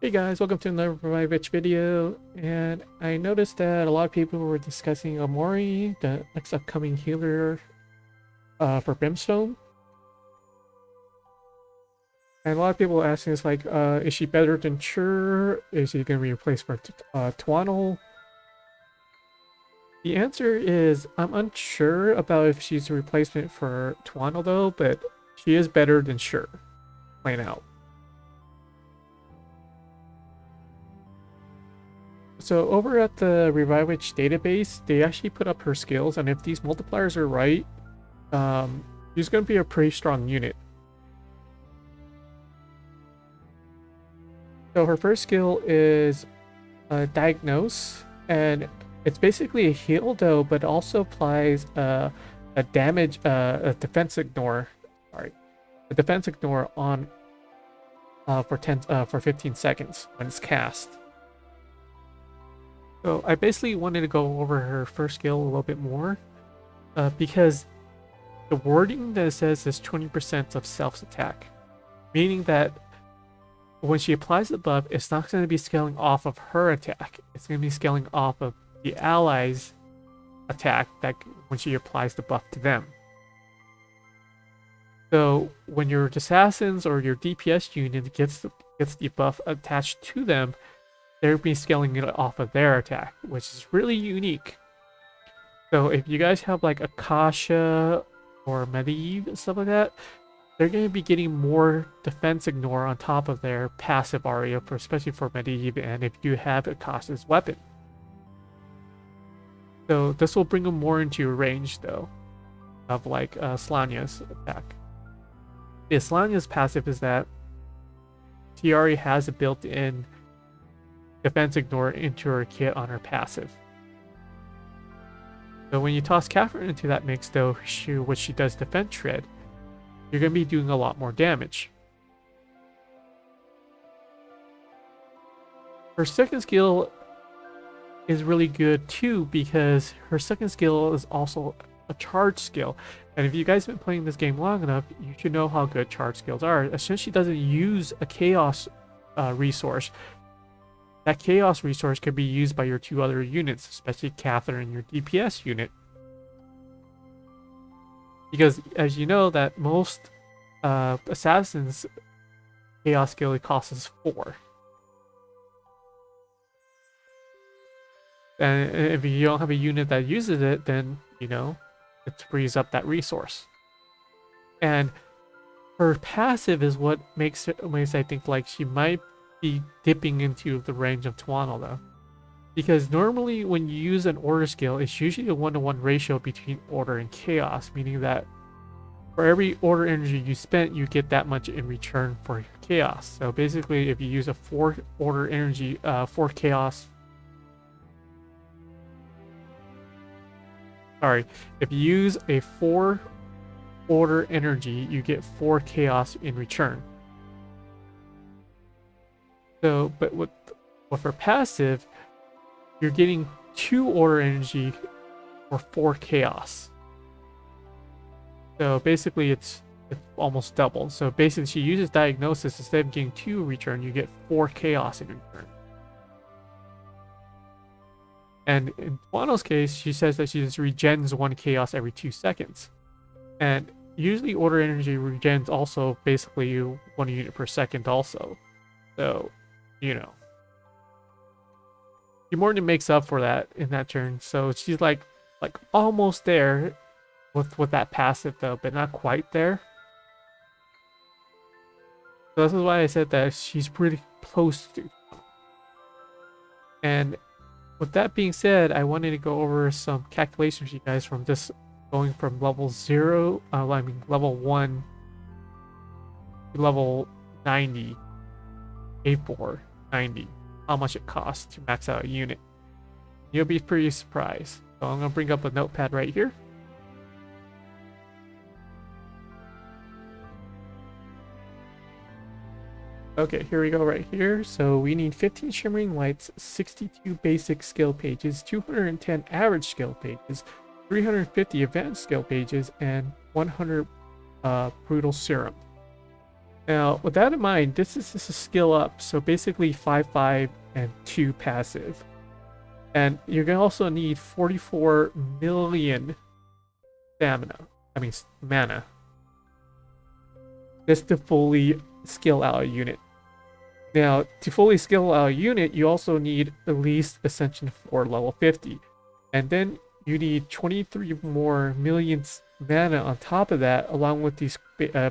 Hey guys, welcome to another Revive video, and I noticed that a lot of people were discussing Amorai, the next upcoming healer for Brimstone. And a lot of people were asking us like, is she better than Chur? Is she going to be replaced for Twaddle? The answer is I'm unsure about if she's a replacement for Twaddle though, but she is better than Chur, plain out. So over at the Revive Witch database, they actually put up her skills, and if these multipliers are right, she's going to be a pretty strong unit. So her first skill is Diagnose, and it's basically a heal though, but also applies a defense ignore. Sorry, a defense ignore on for 15 seconds when it's cast. So I basically wanted to go over her first skill a little bit more, because the wording that it says is 20% of self's attack, meaning that when she applies the buff, it's not going to be scaling off of her attack. It's going to be scaling off of the allies' attack that when she applies the buff to them. So when your assassins or your DPS unit gets the buff attached to them, they'll be scaling it off of their attack, which is really unique. So if you guys have like Akasha or Medivh and stuff like that, they're going to be getting more defense ignore on top of their passive aria, especially for Medivh, and if you have Akasha's weapon. So this will bring them more into your range though, of like Slania's attack. The Slania's passive is that she already has a built-in defense ignore into her kit on her passive. So when you toss Catherine into that mix though, what she does defense shred, you're going to be doing a lot more damage. Her second skill is really good too, because her second skill is also a charge skill. And if you guys have been playing this game long enough, you should know how good charge skills are. Since she doesn't use a chaos resource, that chaos resource could be used by your two other units, especially Catherine and your DPS unit. Because as you know, that most assassins chaos skill costs 4. And if you don't have a unit that uses it, then it frees up that resource. And her passive is what makes I think like she might be dipping into the range of Twaddle though. Because normally when you use an order skill, it's usually a 1-to-1 ratio between order and chaos, meaning that for every order energy you spent, you get that much in return for chaos. So basically, if you use a 4 order energy, 4 chaos. Sorry, if you use a 4 order energy, you get 4 chaos in return. So, but with her passive, you're getting 2 order energy for 4 chaos. So basically, it's almost double. So basically, she uses Diagnosis. Instead of getting 2 return, you get 4 chaos in return. And in Twaddle's case, she says that she just regens 1 chaos every 2 seconds. And usually order energy regens also basically 1 unit per second also. So, she more than makes up for that in that turn. So she's like almost there with that passive though, but not quite there. So this is why I said that she's pretty close to. And with that being said, I wanted to go over some calculations, you guys, from this going from level 1 to level 90, A4, 90, how much it costs to max out a unit. You'll be pretty surprised. So I'm going to bring up a notepad right here. Okay, here we go right here. So we need 15 shimmering lights, 62 basic skill pages, 210 average skill pages, 350 advanced skill pages, and 100 brutal serum. Now, with that in mind, this is just a skill up, so basically 5/5 and 2 passive. And you're gonna also need 44 million stamina. I mean mana. Just to fully skill out a unit. Now, to fully skill out a unit, you also need at least Ascension 4 level 50. And then you need 23 more millions mana on top of that, along with these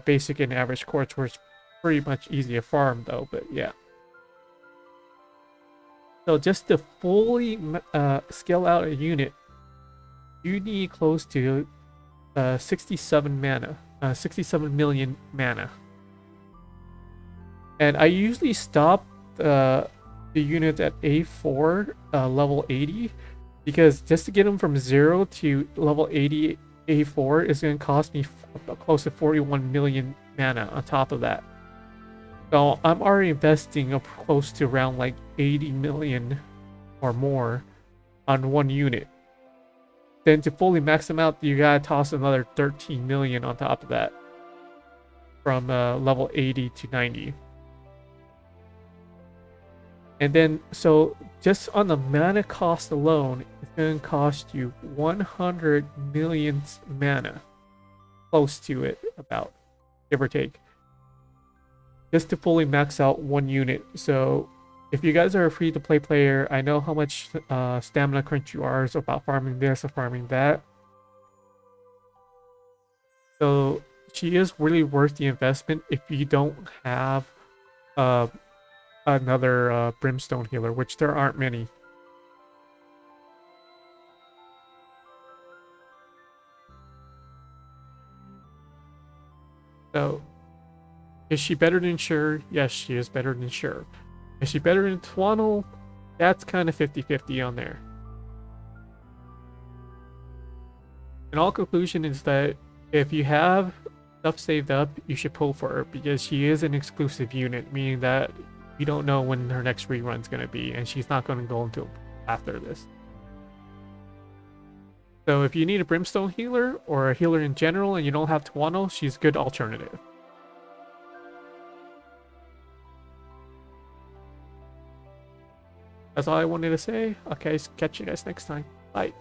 basic and average quartz, where it's pretty much easy to farm though, but yeah. So just to fully scale out a unit, you need close to 67 mana, 67 million mana. And I usually stop the unit at A4 level 80, because just to get them from 0 to level 80 A4 is going to cost me close to 41 million mana on top of that. So I'm already investing up close to around like 80 million or more on one unit. Then to fully max them out, you gotta toss another 13 million on top of that from level 80 to 90. And then, so just on the mana cost alone, it's going to cost you 100 million mana. Close to it, about, give or take. Just to fully max out one unit. So, if you guys are a free-to-play player, I know how much stamina crunch you are, so about farming this or farming that. So, she is really worth the investment if you don't have another brimstone healer, which there aren't many. So, is she better than Sure? Yes, she is better than Sure. Is she better than Twaddle? That's kind of 50-50 on there. In all conclusion is that if you have stuff saved up, you should pull for her, because she is an exclusive unit, meaning that you don't know when her next rerun's going to be, and she's not going to go until after this. So if you need a Brimstone healer or a healer in general and you don't have Twaddle, she's a good alternative. That's all I wanted to say. Okay, catch you guys next time. Bye.